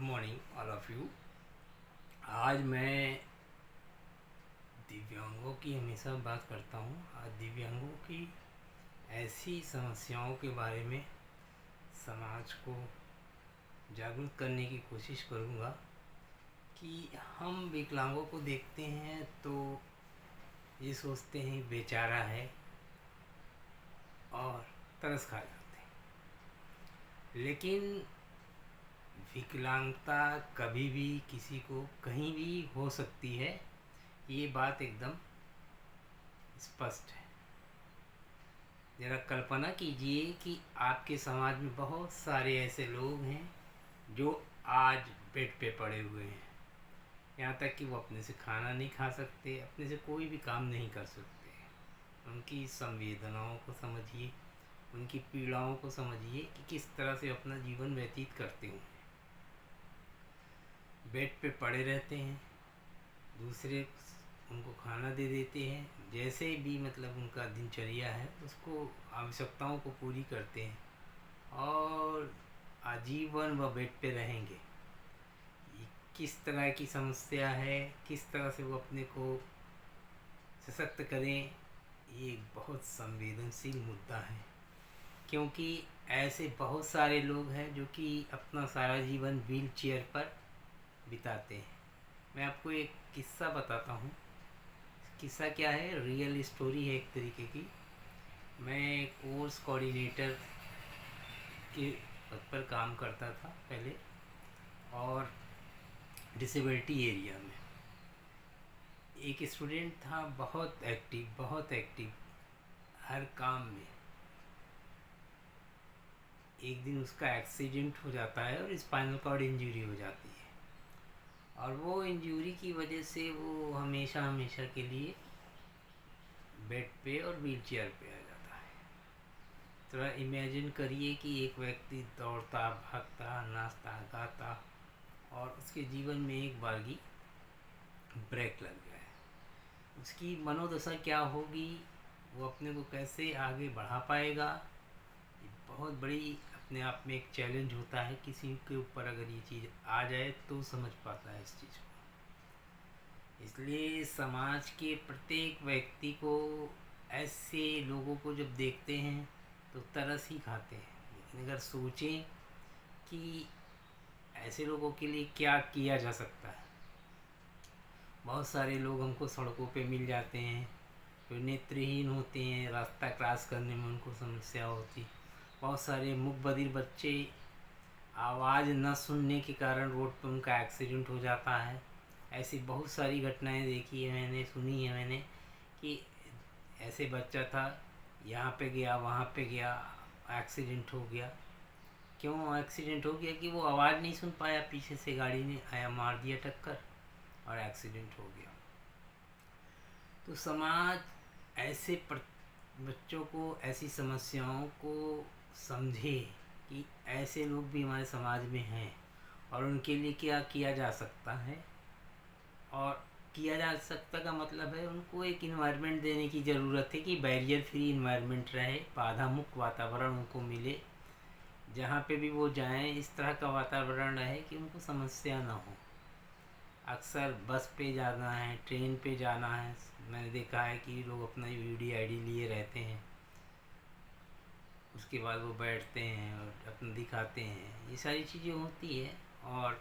Morning all of you. आज मैं दिव्यांगों की हमेशा बात करता हूँ। आज दिव्यांगों की ऐसी समस्याओं के बारे में समाज को जागरूक करने की कोशिश करूँगा कि हम विकलांगों को देखते हैं तो ये सोचते हैं बेचारा है और तरस खा जाते हैं। लेकिन विकलांगता कभी भी किसी को कहीं भी हो सकती है, ये बात एकदम स्पष्ट है। ज़रा कल्पना कीजिए कि आपके समाज में बहुत सारे ऐसे लोग हैं जो आज बेड पे पड़े हुए हैं। यहाँ तक कि वो अपने से खाना नहीं खा सकते, अपने से कोई भी काम नहीं कर सकते। उनकी संवेदनाओं को समझिए, उनकी पीड़ाओं को समझिए कि किस तरह से अपना जीवन व्यतीत करते हैं। बेड पे पड़े रहते हैं, दूसरे उनको खाना दे देते हैं, जैसे भी मतलब उनका दिनचर्या है उसको आवश्यकताओं को पूरी करते हैं और आजीवन वह बेड पे रहेंगे। ये किस तरह की समस्या है, किस तरह से वो अपने को सशक्त करें, ये बहुत संवेदनशील मुद्दा है। क्योंकि ऐसे बहुत सारे लोग हैं जो कि अपना सारा जीवन व्हील चेयर पर बिताते हैं। मैं आपको एक किस्सा बताता हूँ। किस्सा क्या है, रियल स्टोरी है एक तरीके की। मैं कोर्स कोऑर्डिनेटर के पद पर काम करता था पहले, और डिसेबिलिटी एरिया में एक स्टूडेंट था, बहुत एक्टिव हर काम में। एक दिन उसका एक्सीडेंट हो जाता है और स्पाइनल कॉर्ड इंजरी हो जाती है, और वो इंजरी की वजह से वो हमेशा हमेशा के लिए बेड पे और व्हील चेयर पे आ जाता है। थोड़ा इमेजिन करिए कि एक व्यक्ति दौड़ता भागता नाचता गाता और उसके जीवन में एक बारगी ब्रेक लग गया है। उसकी मनोदशा क्या होगी, वो अपने को कैसे आगे बढ़ा पाएगा, ये बहुत बड़ी अपने आप में एक चैलेंज होता है। किसी के ऊपर अगर ये चीज़ आ जाए तो समझ पाता है इस चीज़ को। इसलिए समाज के प्रत्येक व्यक्ति को ऐसे लोगों को जब देखते हैं तो तरस ही खाते हैं। लेकिन अगर सोचें कि ऐसे लोगों के लिए क्या किया जा सकता है। बहुत सारे लोग हमको सड़कों पे मिल जाते हैं जो नेत्रहीन होते हैं, रास्ता क्रॉस करने में उनको समस्या होती। बहुत सारे मूक बधिर बच्चे आवाज़ न सुनने के कारण रोड पर उनका एक्सीडेंट हो जाता है। ऐसी बहुत सारी घटनाएं देखी है मैंने, सुनी है मैंने कि ऐसे बच्चा था, यहाँ पे गया वहाँ पे गया, एक्सीडेंट हो गया। क्यों एक्सीडेंट हो गया कि वो आवाज़ नहीं सुन पाया, पीछे से गाड़ी ने आया मार दिया टक्कर और एक्सीडेंट हो गया। तो समाज ऐसे बच्चों को, ऐसी समस्याओं को समझे कि ऐसे लोग भी हमारे समाज में हैं और उनके लिए क्या किया जा सकता है। और किया जा सकता का मतलब है उनको एक इन्वायरमेंट देने की ज़रूरत है कि बैरियर फ्री इन्वायरमेंट रहे, बाधा मुक्त वातावरण उनको मिले। जहाँ पे भी वो जाएं इस तरह का वातावरण रहे कि उनको समस्या ना हो। अक्सर बस पे जाना है, ट्रेन पे जाना है, मैंने देखा है कि लोग अपना UDID लिए रहते हैं, उसके बाद वो बैठते हैं और अपना दिखाते हैं। ये सारी चीज़ें होती है और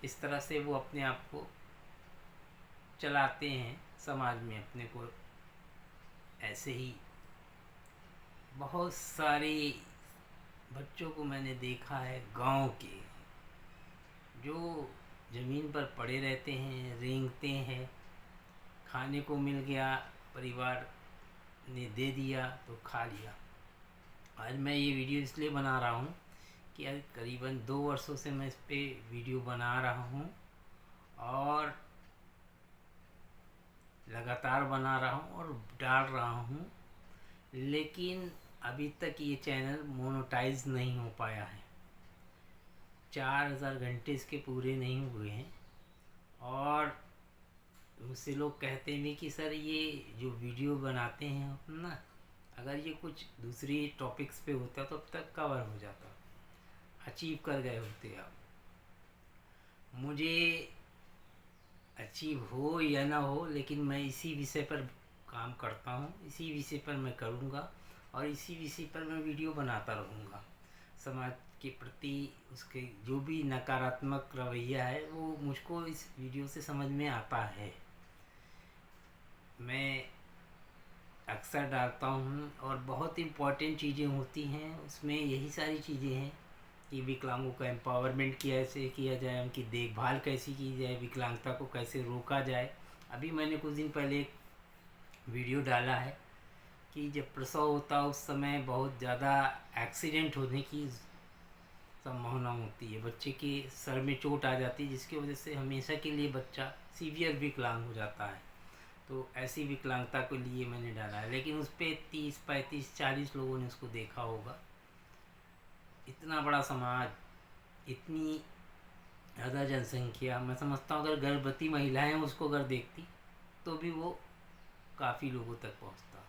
इस तरह से वो अपने आप को चलाते हैं समाज में अपने को। ऐसे ही बहुत सारे बच्चों को मैंने देखा है गांव के, जो ज़मीन पर पड़े रहते हैं, रेंगते हैं। खाने को मिल गया, परिवार ने दे दिया तो खा लिया। आज मैं ये वीडियो इसलिए बना रहा हूँ कि आज करीबन 2 वर्षों से मैं इस पर वीडियो बना रहा हूँ और लगातार बना रहा हूँ और डाल रहा हूँ, लेकिन अभी तक ये चैनल मोनेटाइज नहीं हो पाया है। 4000 घंटे इसके पूरे नहीं हुए हैं और मुझसे लोग कहते हैं भी कि सर ये जो वीडियो बनाते हैं अपना, अगर ये कुछ दूसरी टॉपिक्स पे होता तो अब तक कवर हो जाता, अचीव कर गए होते आप। मुझे अचीव हो या ना हो, लेकिन मैं इसी विषय पर काम करता हूँ, इसी विषय पर मैं करूँगा और इसी विषय पर मैं वीडियो बनाता रहूँगा। समाज के प्रति उसके जो भी नकारात्मक रवैया है वो मुझको इस वीडियो से समझ में आता है। मैं अक्सर डालता हूँ और बहुत इम्पॉर्टेंट चीज़ें होती हैं उसमें, यही सारी चीज़ें हैं कि विकलांगों का एम्पावरमेंट कैसे किया जाए, उनकी देखभाल कैसी की जाए, विकलांगता को कैसे रोका जाए। अभी मैंने कुछ दिन पहले एक वीडियो डाला है कि जब प्रसव होता है उस समय बहुत ज़्यादा एक्सीडेंट होने की संभावना होती है, बच्चे के सर में चोट आ जाती है जिसकी वजह से हमेशा के लिए बच्चा सीवियर विकलांग हो जाता है। तो ऐसी विकलांगता के लिए मैंने डाला है, लेकिन उस पर 30, 35, 40 लोगों ने उसको देखा होगा। इतना बड़ा समाज, इतनी ज़्यादा जनसंख्या, मैं समझता हूँ अगर गर्भवती महिलाएं उसको अगर देखती तो भी वो काफ़ी लोगों तक पहुँचता,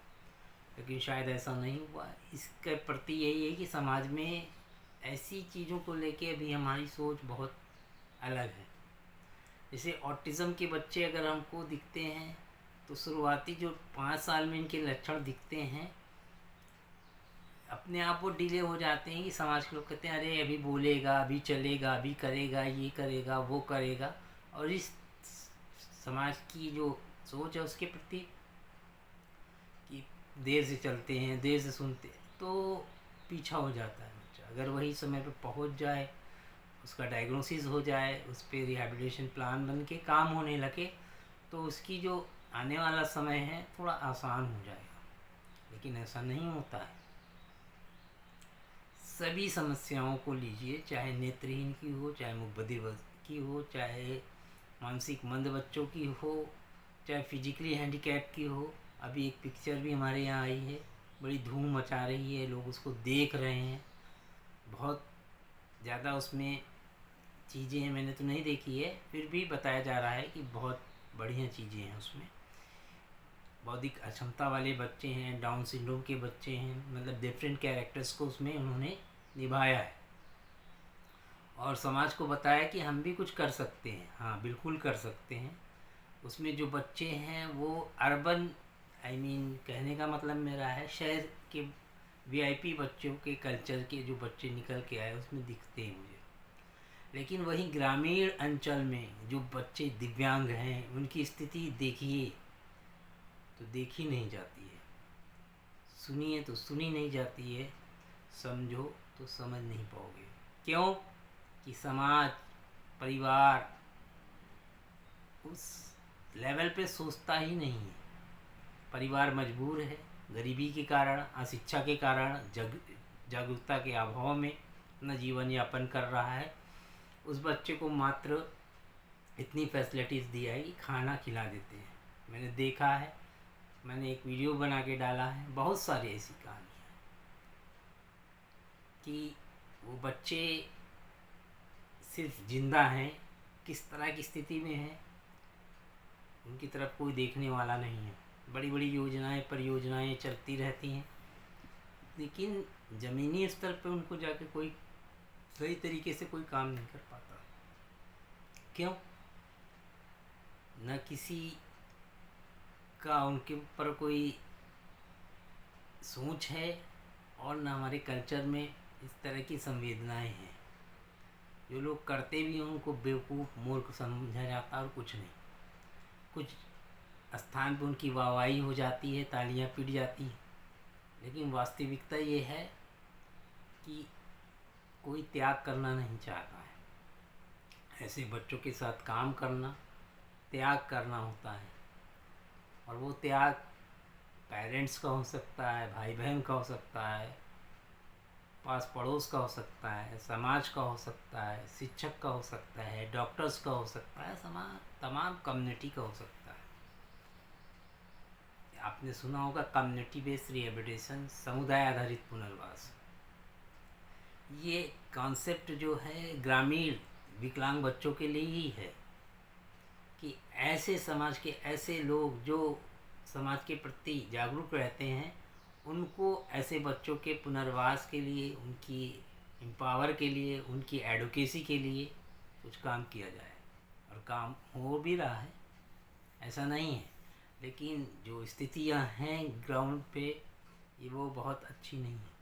लेकिन शायद ऐसा नहीं हुआ। इसके प्रति यही है कि समाज में ऐसी चीज़ों को लेके अभी हमारी सोच बहुत अलग है। जैसे ऑटिज़म के बच्चे अगर हमको दिखते हैं तो शुरुआती जो 5 साल में इनके लक्षण दिखते हैं अपने आप वो डिले हो जाते हैं कि समाज के लोग कहते हैं अरे अभी बोलेगा, अभी चलेगा, अभी करेगा, ये करेगा, वो करेगा, और इस समाज की जो सोच है उसके प्रति कि देर से चलते हैं, देर से सुनते हैं, तो पीछा हो जाता है बच्चा। अगर वही समय पे पहुंच जाए, उसका डायग्नोसिस हो जाए, उस पर रिहैबिलिटेशन प्लान बन के काम होने लगे तो उसकी जो आने वाला समय है थोड़ा आसान हो जाएगा, लेकिन ऐसा नहीं होता है। सभी समस्याओं को लीजिए, चाहे नेत्रहीन की हो, चाहे मुबधिर की हो, चाहे मानसिक मंद बच्चों की हो, चाहे फिजिकली हैंडीकैप की हो। अभी एक पिक्चर भी हमारे यहाँ आई है, बड़ी धूम मचा रही है, लोग उसको देख रहे हैं। बहुत ज़्यादा उसमें चीज़ें हैं, मैंने तो नहीं देखी है, फिर भी बताया जा रहा है कि बहुत बढ़िया चीज़ें हैं उसमें। बौद्धिक अक्षमता वाले बच्चे हैं, डाउन सिंड्रोम के बच्चे हैं, मतलब डिफरेंट कैरेक्टर्स को उसमें उन्होंने निभाया है और समाज को बताया कि हम भी कुछ कर सकते हैं। हाँ, बिल्कुल कर सकते हैं। उसमें जो बच्चे हैं वो अर्बन, कहने का मतलब मेरा है शहर के वीआईपी बच्चों के कल्चर के जो बच्चे निकल के आए उसमें दिखते हैं मुझे। लेकिन वहीं ग्रामीण अंचल में जो बच्चे दिव्यांग हैं उनकी स्थिति देखिए तो देखी नहीं जाती है, सुनिए तो सुनी नहीं जाती है, समझो तो समझ नहीं पाओगे। क्यों? कि समाज, परिवार उस लेवल पे सोचता ही नहीं है। परिवार मजबूर है, गरीबी के कारण, अशिक्षा के कारण, जागरूकता के अभाव में अपना जीवन यापन कर रहा है। उस बच्चे को मात्र इतनी फैसिलिटीज़ दिया है कि खाना खिला देते हैं। मैंने देखा है, मैंने एक वीडियो बना के डाला है, बहुत सारी ऐसी कहानियाँ कि वो बच्चे सिर्फ जिंदा हैं, किस तरह की स्थिति में हैं उनकी तरफ कोई देखने वाला नहीं है। बड़ी बड़ी योजनाएं, परियोजनाएं चलती रहती हैं, लेकिन ज़मीनी स्तर पर उनको जाके कोई सही तरीके से कोई काम नहीं कर पाता। क्यों? न किसी का उनके ऊपर कोई सोच है और न हमारे कल्चर में इस तरह की संवेदनाएं हैं। जो लोग करते भी हैं उनको बेवकूफ़, मूर्ख समझा जाता और कुछ नहीं। कुछ स्थान पर उनकी वाहवाही हो जाती है, तालियां पीट जाती हैं, लेकिन वास्तविकता ये है कि कोई त्याग करना नहीं चाहता है। ऐसे बच्चों के साथ काम करना, त्याग करना होता है, और वो त्याग पेरेंट्स का हो सकता है, भाई बहन का हो सकता है, पास पड़ोस का हो सकता है, समाज का हो सकता है, शिक्षक का हो सकता है, डॉक्टर्स का हो सकता है, तमाम कम्युनिटी का हो सकता है। आपने सुना होगा कम्युनिटी बेस्ड रिहेबिलिटेशन, समुदाय आधारित पुनर्वास। ये कॉन्सेप्ट जो है ग्रामीण विकलांग बच्चों के लिए ही है कि ऐसे समाज के ऐसे लोग जो समाज के प्रति जागरूक रहते हैं उनको ऐसे बच्चों के पुनर्वास के लिए, उनकी एम्पावर के लिए, उनकी एडवोकेसी के लिए कुछ काम किया जाए। और काम हो भी रहा है, ऐसा नहीं है। लेकिन जो स्थितियां हैं ग्राउंड पे, ये वो बहुत अच्छी नहीं है।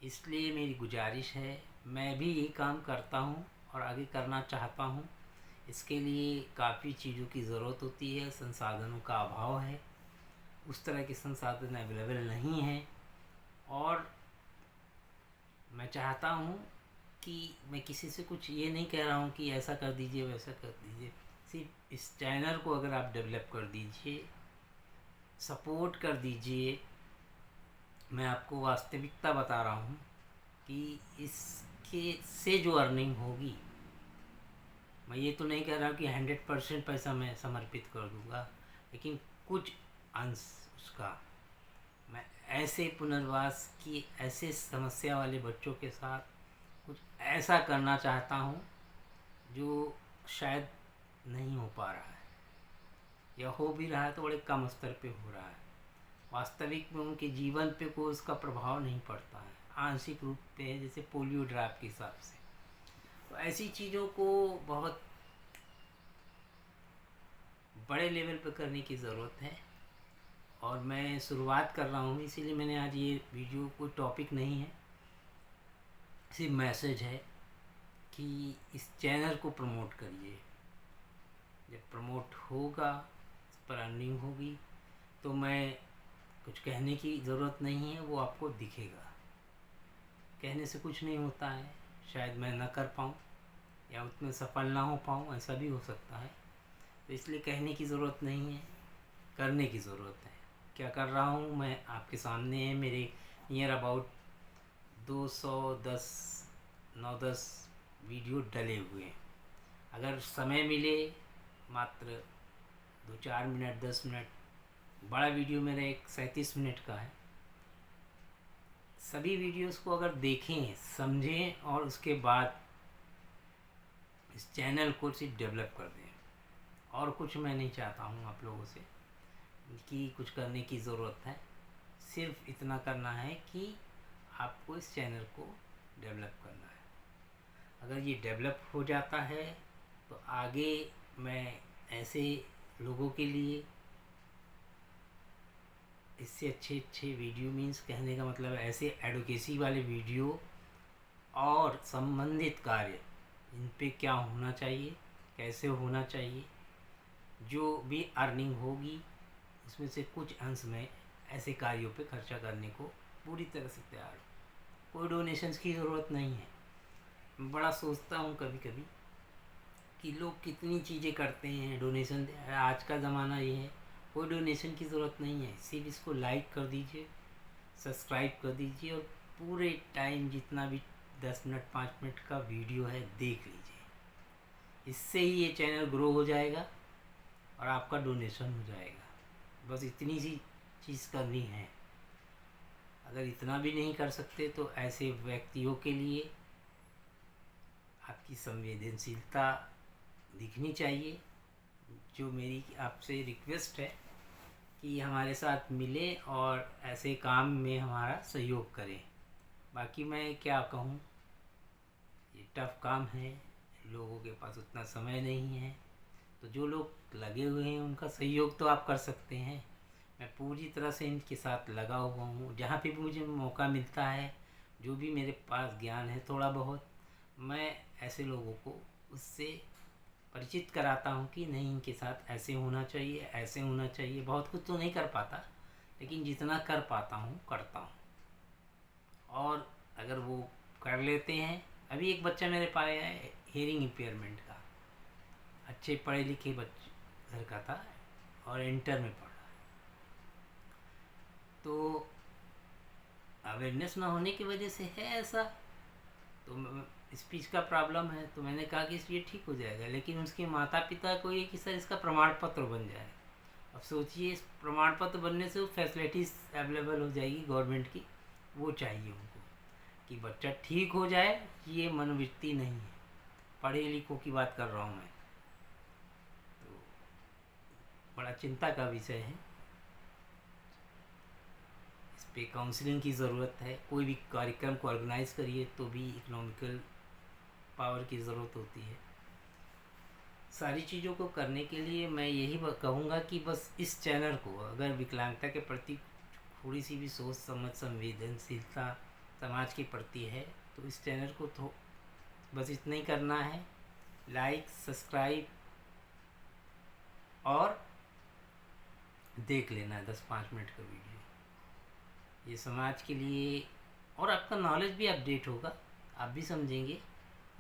इसलिए मेरी गुजारिश है, मैं भी यही काम करता हूँ और आगे करना चाहता हूँ। इसके लिए काफ़ी चीज़ों की ज़रूरत होती है, संसाधनों का अभाव है, उस तरह के संसाधन अवेलेबल नहीं हैं। और मैं चाहता हूँ कि मैं किसी से कुछ ये नहीं कह रहा हूँ कि ऐसा कर दीजिए वैसा कर दीजिए। सिर्फ इस चैनल को अगर आप डेवलप कर दीजिए, सपोर्ट कर दीजिए। मैं आपको वास्तविकता बता रहा हूँ कि इसके से जो अर्निंग होगी, मैं ये तो नहीं कह रहा कि 100% पैसा मैं समर्पित कर दूँगा, लेकिन कुछ अंश उसका मैं ऐसे पुनर्वास की, ऐसे समस्या वाले बच्चों के साथ कुछ ऐसा करना चाहता हूँ जो शायद नहीं हो पा रहा है, या हो भी रहा है तो बड़े कम स्तर पे हो रहा है। वास्तविक में उनके जीवन पे कोई उसका प्रभाव नहीं पड़ता है, आंशिक रूप पे, जैसे पोलियो ड्रॉप के हिसाब से। तो ऐसी चीज़ों को बहुत बड़े लेवल पर करने की ज़रूरत है, और मैं शुरुआत कर रहा हूँ। इसीलिए मैंने आज ये वीडियो, कोई टॉपिक नहीं है, सिर्फ मैसेज है कि इस चैनल को प्रमोट करिए। जब प्रमोट होगा, इस पर अर्निंग होगी, तो मैं कुछ कहने की ज़रूरत नहीं है, वो आपको दिखेगा। कहने से कुछ नहीं होता है, शायद मैं ना कर पाऊँ या उसमें सफल ना हो पाऊँ, ऐसा भी हो सकता है। तो इसलिए कहने की ज़रूरत नहीं है, करने की ज़रूरत है। क्या कर रहा हूँ मैं आपके सामने है। मेरे नियर अबाउट 9-10 वीडियो डले हुए हैं। अगर समय मिले, मात्र 2-4 मिनट, 10 मिनट, बड़ा वीडियो मेरा एक 37 मिनट का है। सभी वीडियोस को अगर देखें, समझें और उसके बाद इस चैनल को सिर्फ डेवलप कर दें। और कुछ मैं नहीं चाहता हूँ आप लोगों से कि कुछ करने की ज़रूरत है। सिर्फ इतना करना है कि आपको इस चैनल को डेवलप करना है। अगर ये डेवलप हो जाता है तो आगे मैं ऐसे लोगों के लिए इससे अच्छे वीडियो, मीन्स कहने का मतलब ऐसे एडवोकेसी वाले वीडियो और संबंधित कार्य, इन पे क्या होना चाहिए, कैसे होना चाहिए, जो भी अर्निंग होगी उसमें से कुछ अंश में ऐसे कार्यों पे खर्चा करने को पूरी तरह से तैयार हूँ। कोई डोनेशंस की ज़रूरत नहीं है। मैं बड़ा सोचता हूँ कभी कभी कि लोग कितनी चीज़ें करते हैं, डोनेशन। आज का ज़माना ये है, कोई डोनेशन की ज़रूरत नहीं है। सिर्फ इसको लाइक कर दीजिए, सब्सक्राइब कर दीजिए, और पूरे टाइम जितना भी 10 मिनट 5 मिनट का वीडियो है देख लीजिए। इससे ही ये चैनल ग्रो हो जाएगा और आपका डोनेशन हो जाएगा। बस इतनी सी चीज़ करनी है। अगर इतना भी नहीं कर सकते तो ऐसे व्यक्तियों के लिए आपकी संवेदनशीलता दिखनी चाहिए। जो मेरी आपसे रिक्वेस्ट है कि हमारे साथ मिले और ऐसे काम में हमारा सहयोग करें। बाकी मैं क्या कहूँ, ये टफ काम है, लोगों के पास उतना समय नहीं है। तो जो लोग लगे हुए हैं उनका सहयोग तो आप कर सकते हैं। मैं पूरी तरह से इनके साथ लगा हुआ हूँ। जहाँ पे भी मुझे मौका मिलता है, जो भी मेरे पास ज्ञान है थोड़ा बहुत, मैं ऐसे लोगों को उससे परिचित कराता हूँ कि नहीं, इनके साथ ऐसे होना चाहिए, ऐसे होना चाहिए। बहुत कुछ तो नहीं कर पाता, लेकिन जितना कर पाता हूँ करता हूँ। और अगर वो कर लेते हैं, अभी एक बच्चा मेरे पास है हियरिंग इम्पेयरमेंट का, अच्छे पढ़े लिखे बच्चे घर का था और इंटर में पढ़ा। तो अवेयरनेस ना होने की वजह से है ऐसा। तो स्पीच का प्रॉब्लम है, तो मैंने कहा कि ये ठीक हो जाएगा, लेकिन उसके माता पिता को ये कि सर इसका प्रमाण पत्र बन जाए। अब सोचिए, इस प्रमाण पत्र बनने से वो फैसिलिटीज़ अवेलेबल हो जाएगी गवर्नमेंट की, वो चाहिए उनको कि बच्चा ठीक हो जाए। ये मनोवृत्ति नहीं है, पढ़े लिखों की बात कर रहा हूँ मैं। तो बड़ा चिंता का विषय है। इस पे काउंसलिंग की ज़रूरत है। कोई भी कार्यक्रम को ऑर्गेनाइज़ करिए तो भी इकोनॉमिकल पावर की ज़रूरत होती है। सारी चीज़ों को करने के लिए मैं यही कहूँगा कि बस इस चैनल को, अगर विकलांगता के प्रति थोड़ी सी भी सोच समझ संवेदनशीलता समाज के प्रति है तो इस चैनल को तो बस इतना ही करना है, लाइक सब्सक्राइब और देख लेना है 10-5 मिनट का वीडियो। ये समाज के लिए, और आपका नॉलेज भी अपडेट होगा, आप भी समझेंगे।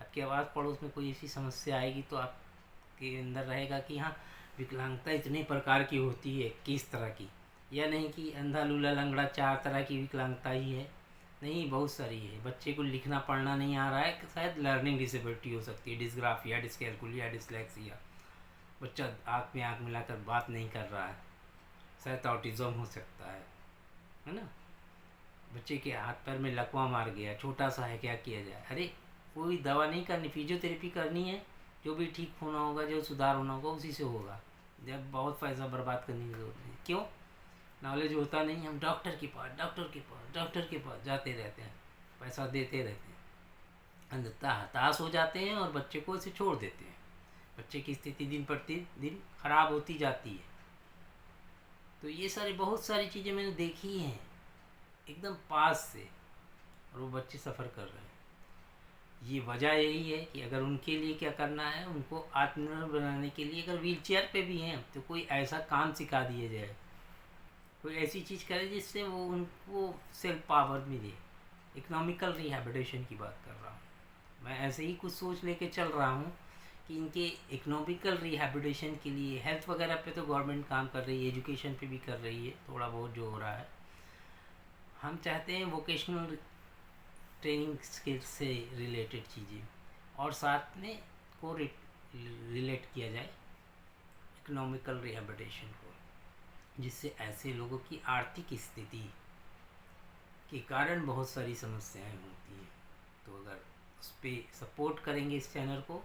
आपके आवाज़ पड़ोस में कोई ऐसी समस्या आएगी तो आपके अंदर रहेगा कि हाँ, विकलांगता इतने प्रकार की होती है, किस तरह की, या नहीं कि अंधा लूला लंगड़ा 4 तरह की विकलांगता ही है, नहीं, बहुत सारी है। बच्चे को लिखना पढ़ना नहीं आ रहा है, शायद लर्निंग डिसेबिलिटी हो सकती है, डिस्ग्राफिया, डिस्कैलकुलिया, डिसलेक्सिया, बच्चा आँख में आँख मिलाकर बात नहीं कर रहा है, शायद ऑटिज़म हो सकता है ना। बच्चे के हाथ पैर में लकवा मार गया, छोटा सा है, क्या किया जाए? अरे कोई दवा नहीं करनी, फिजियोथेरेपी करनी है, जो भी ठीक होना होगा, जो सुधार होना होगा उसी से होगा। जब बहुत पैसा बर्बाद करने की जरूरत नहीं। क्यों? नॉलेज होता नहीं, हम डॉक्टर के पास जाते रहते हैं, पैसा देते रहते हैं, अंधता हताश हो जाते हैं और बच्चे को ऐसे छोड़ देते हैं। बच्चे की स्थिति दिन प्रतिदिन खराब होती जाती है। तो ये सारी बहुत सारी चीज़ें मैंने देखी हैं एकदम पास से, और वो बच्चे सफ़र कर रहे हैं। ये वजह यही है कि अगर उनके लिए क्या करना है, उनको आत्मनिर्भर बनाने के लिए अगर व्हील चेयर पर भी हैं तो कोई ऐसा काम सिखा दिया जाए, कोई ऐसी चीज़ करे जिससे वो उनको सेल्फ पावर मिले। इकोनॉमिकल रिहैबिलिटेशन की बात कर रहा हूँ मैं, ऐसे ही कुछ सोच लेके चल रहा हूँ कि इनके इकोनॉमिकल रिहैबिलिटेशन के लिए हेल्थ वगैरह पे तो गवर्नमेंट काम कर रही है, एजुकेशन पे भी कर रही है, थोड़ा बहुत जो हो रहा है। हम चाहते हैं वोकेशनल ट्रेनिंग स्किल्स से रिलेटेड चीज़ें और साथ में को रिलेट किया जाए इकोनॉमिकल रिहैबिलिटेशन को, जिससे ऐसे लोगों की आर्थिक स्थिति के कारण बहुत सारी समस्याएं होती हैं। तो अगर उस पर सपोर्ट करेंगे इस चैनल को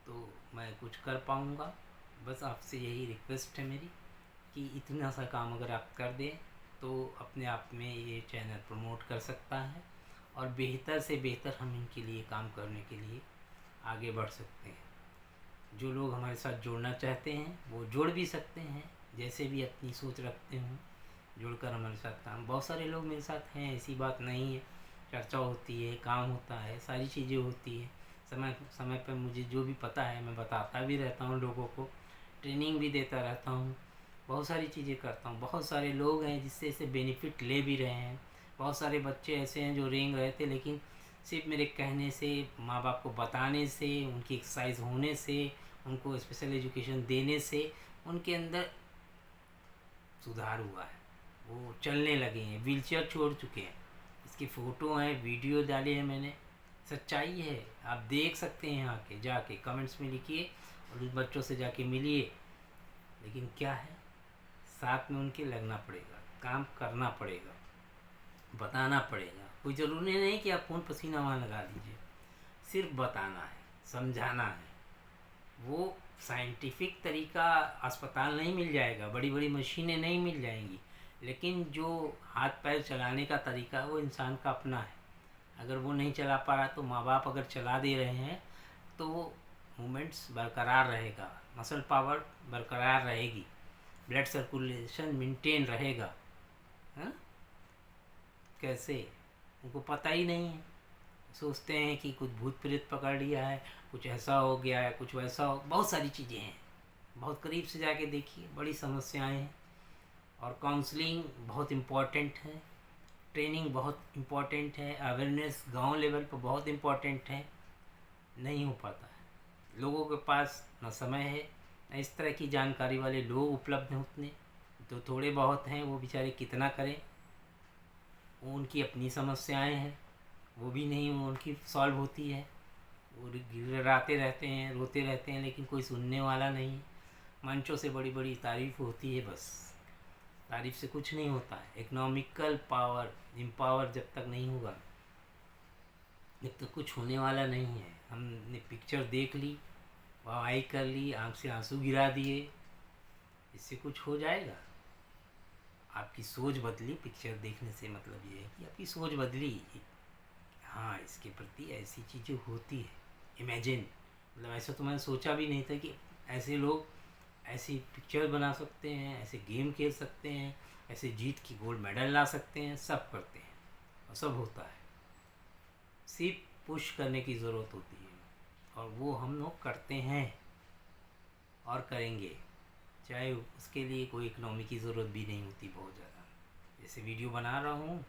तो मैं कुछ कर पाऊँगा। बस आपसे यही रिक्वेस्ट है मेरी कि इतना सा काम अगर आप कर दें तो अपने आप में ये चैनल प्रमोट कर सकता है और बेहतर से बेहतर हम इनके लिए काम करने के लिए आगे बढ़ सकते हैं। जो लोग हमारे साथ जुड़ना चाहते हैं वो जुड़ भी सकते हैं, जैसे भी अपनी सोच रखते हों, जुड़कर हमारे साथ काम। बहुत सारे लोग मेरे साथ हैं, ऐसी बात नहीं है, चर्चा होती है, काम होता है, सारी चीज़ें होती है। समय समय पर मुझे जो भी पता है मैं बताता भी रहता हूँ लोगों को, ट्रेनिंग भी देता रहता हूँ, बहुत सारी चीज़ें करता हूँ। बहुत सारे लोग हैं जिससे इसे बेनिफिट ले भी रहे हैं। बहुत सारे बच्चे ऐसे हैं जो रेंग रहे थे, लेकिन सिर्फ मेरे कहने से, माँ बाप को बताने से, उनकी एक्सरसाइज होने से, उनको स्पेशल एजुकेशन देने से उनके अंदर सुधार हुआ है, वो चलने लगे हैं, व्हीलचेयर छोड़ चुके हैं। इसकी फ़ोटो हैं, वीडियो डाले हैं मैंने, सच्चाई है, आप देख सकते हैं। आके जाके कमेंट्स में लिखिए और उस बच्चों से जाके मिलिए। लेकिन क्या है, साथ में उनके लगना पड़ेगा, काम करना पड़ेगा, बताना पड़ेगा। कोई ज़रूरी नहीं कि आप खून पसीना वहाँ लगा दीजिए, सिर्फ बताना है, समझाना है। वो साइंटिफिक तरीका अस्पताल नहीं मिल जाएगा, बड़ी बड़ी मशीनें नहीं मिल जाएंगी, लेकिन जो हाथ पैर चलाने का तरीका वो इंसान का अपना है। अगर वो नहीं चला पा रहा तो माँ बाप अगर चला दे रहे हैं तो वो मूवमेंट्स बरकरार रहेगा, मसल पावर बरकरार रहेगी, ब्लड सर्कुलेशन मेंटेन रहेगा। हाँ, कैसे? उनको पता ही नहीं है, सोचते हैं कि कुछ भूत प्रेत पकड़ लिया है, कुछ ऐसा हो गया है, कुछ वैसा हो, बहुत सारी चीज़ें हैं। बहुत करीब से जाके देखिए, बड़ी समस्याएं हैं। और काउंसलिंग बहुत इम्पॉर्टेंट है, ट्रेनिंग बहुत इम्पॉर्टेंट है, अवेयरनेस गांव लेवल पर बहुत इम्पॉर्टेंट है। नहीं हो पाता है, लोगों के पास न समय है, न इस तरह की जानकारी वाले लोग उपलब्ध हैं उतने, तो थोड़े बहुत हैं, वो बेचारे कितना करें। वो उनकी अपनी समस्याएं हैं, वो भी नहीं उनकी सॉल्व होती है, वो गिड़गिड़ाते रहते हैं, रोते रहते हैं, लेकिन कोई सुनने वाला नहीं। मंचों से बड़ी बड़ी तारीफ होती है, बस तारीफ से कुछ नहीं होता है। इकोनॉमिकल पावर एम्पावर जब तक नहीं होगा, जब तक कुछ होने वाला नहीं है। हमने पिक्चर देख ली, वाहवाही कर ली, आँख से आंसू गिरा दिए, इससे कुछ हो जाएगा? आपकी सोच बदली, पिक्चर देखने से मतलब ये है कि आपकी सोच बदली, हाँ इसके प्रति ऐसी चीज़ें होती है। इमेजिन मतलब ऐसा तो मैंने सोचा भी नहीं था कि ऐसे लोग ऐसी पिक्चर बना सकते हैं, ऐसे गेम खेल सकते हैं, ऐसे जीत की गोल्ड मेडल ला सकते हैं, सब करते हैं और सब होता है। सिर्फ पुश करने की ज़रूरत होती है और वो हम लोग करते हैं और करेंगे, चाहे उसके लिए कोई इकनॉमी की ज़रूरत भी नहीं होती बहुत ज़्यादा। जैसे वीडियो बना रहा हूँ,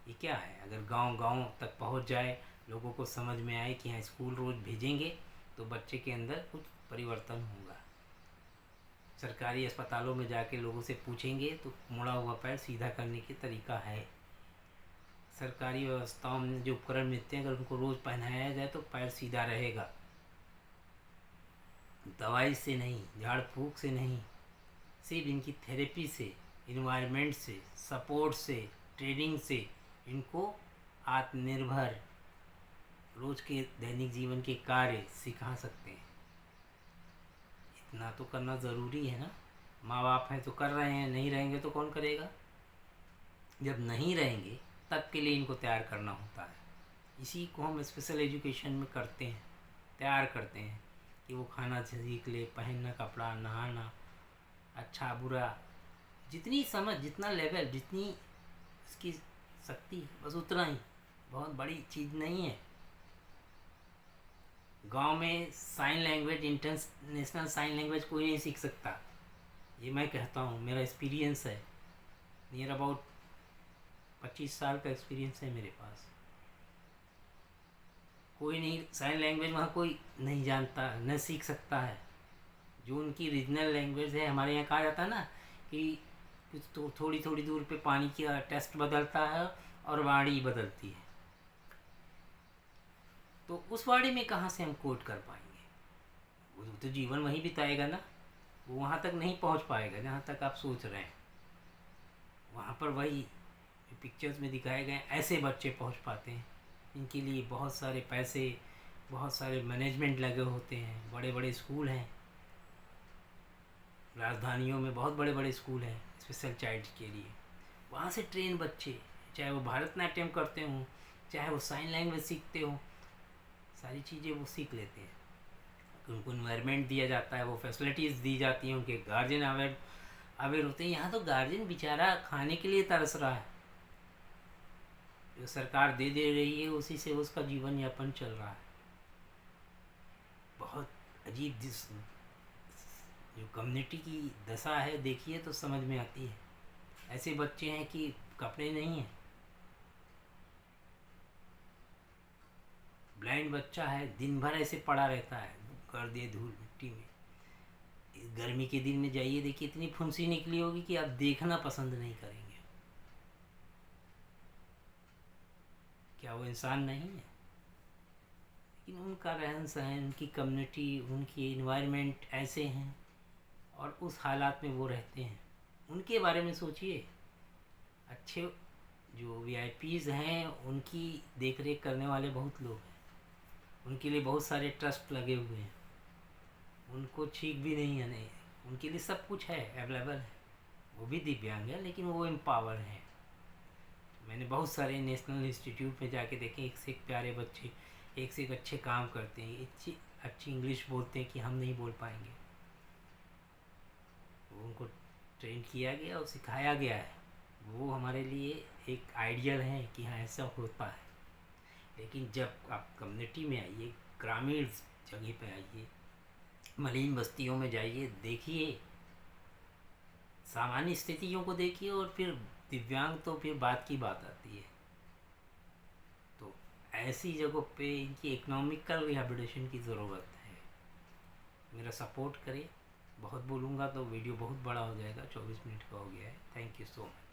ये क्या है, अगर गांव गांव तक पहुँच जाए, लोगों को समझ में आए कि हाँ स्कूल रोज़ भेजेंगे तो बच्चे के अंदर कुछ परिवर्तन होगा। सरकारी अस्पतालों में जाके लोगों से पूछेंगे तो मुड़ा हुआ पैर सीधा करने की तरीका है। सरकारी व्यवस्थाओं में जो उपकरण मिलते हैं, अगर उनको रोज़ पहनाया जाए तो पैर सीधा रहेगा। दवाई से नहीं, झाड़ फूक से नहीं, सिर्फ इनकी थेरेपी से, इन्वायरमेंट से, सपोर्ट से, ट्रेनिंग से इनको आत्मनिर्भर रोज़ के दैनिक जीवन के कार्य सिखा सकते हैं। इतना तो करना ज़रूरी है ना। माँ बाप हैं तो कर रहे हैं, नहीं रहेंगे तो कौन करेगा। जब नहीं रहेंगे तब के लिए इनको तैयार करना होता है। इसी को हम स्पेशल एजुकेशन में करते हैं, तैयार करते हैं कि वो खाना सीख ले, पहनना, कपड़ा, नहाना, अच्छा बुरा, जितनी समझ, जितना लेवल, जितनी इसकी शक्ति, बस उतना ही, बहुत बड़ी चीज़ नहीं है। गांव में sign language, international sign language कोई नहीं सीख सकता, ये मैं कहता हूँ, मेरा एक्सपीरियंस है। नियर अबाउट 25 साल का एक्सपीरियंस है मेरे पास। कोई नहीं, साइन लैंग्वेज वहाँ कोई नहीं जानता, न सीख सकता है। जो उनकी रीजनल लैंग्वेज है, हमारे यहाँ कहा जाता है ना कि तो थोड़ी थोड़ी दूर पे पानी का टेस्ट बदलता है और वाणी बदलती है, तो उस वाणी में कहाँ से हम कोट कर पाएंगे। वो तो जीवन वहीं बिताएगा ना, वो वहाँ तक नहीं पहुँच पाएगा जहाँ तक आप सोच रहे हैं। वहाँ पर वही पिक्चर्स में दिखाए गए ऐसे बच्चे पहुँच पाते हैं। इनके लिए बहुत सारे पैसे, बहुत सारे मैनेजमेंट लगे होते हैं, बड़े बड़े स्कूल हैं, राजधानियों में बहुत बड़े बड़े स्कूल हैं स्पेशल चाइल्ड के लिए। वहाँ से ट्रेन बच्चे, चाहे वो भरतनाट्यम करते हों, चाहे वो साइन लैंग्वेज सीखते हों, सारी चीज़ें वो सीख लेते हैं। उनको इन्वायरमेंट दिया जाता है, वो फैसिलिटीज़ दी जाती हैं, उनके गार्जियन अवेयर होते हैं। यहाँ तो गार्जियन बेचारा खाने के लिए तरस रहा है, जो सरकार दे रही है उसी से उसका जीवन यापन चल रहा है। बहुत अजीब जो कम्युनिटी की दशा है, देखिए तो समझ में आती है। ऐसे बच्चे हैं कि कपड़े नहीं हैं, ब्लाइंड बच्चा है, दिन भर ऐसे पड़ा रहता है गर्दे धूल मिट्टी में। गर्मी के दिन में जाइए, देखिए इतनी फुंसी निकली होगी कि आप देखना पसंद नहीं करेंगे। क्या वो इंसान नहीं है? लेकिन उनका रहन सहन, उनकी कम्युनिटी, उनकी इन्वायरमेंट ऐसे हैं और उस हालात में वो रहते हैं। उनके बारे में सोचिए। अच्छे जो वीआईपीज़ हैं उनकी देख रेख करने वाले बहुत लोग हैं, उनके लिए बहुत सारे ट्रस्ट लगे हुए हैं। उनको ठीक भी नहीं है, नहीं, उनके लिए सब कुछ है, अवेलेबल है। वो भी दिव्यांग है लेकिन वो एम्पावर हैं। मैंने बहुत सारे नेशनल इंस्टीट्यूट में जाके देखे, एक से एक प्यारे बच्चे, एक से एक अच्छे काम करते हैं, अच्छी इंग्लिश बोलते हैं कि हम नहीं बोल पाएंगे। वो उनको ट्रेन किया गया और सिखाया गया है, वो हमारे लिए एक आइडियल है कि हाँ ऐसा होता है। लेकिन जब आप कम्युनिटी में आइए, ग्रामीण जगह पे आइए, मलिन बस्तियों में जाइए, देखिए सामान्य स्थितियों को देखिए, और फिर दिव्यांग तो फिर बात की बात आती है। तो ऐसी जगहों पे इनकी इकोनॉमिकल रिहेबिलिटेशन की ज़रूरत है। मेरा सपोर्ट करें। बहुत बोलूँगा तो वीडियो बहुत बड़ा हो जाएगा, 24 मिनट का हो गया है। Thank you so much.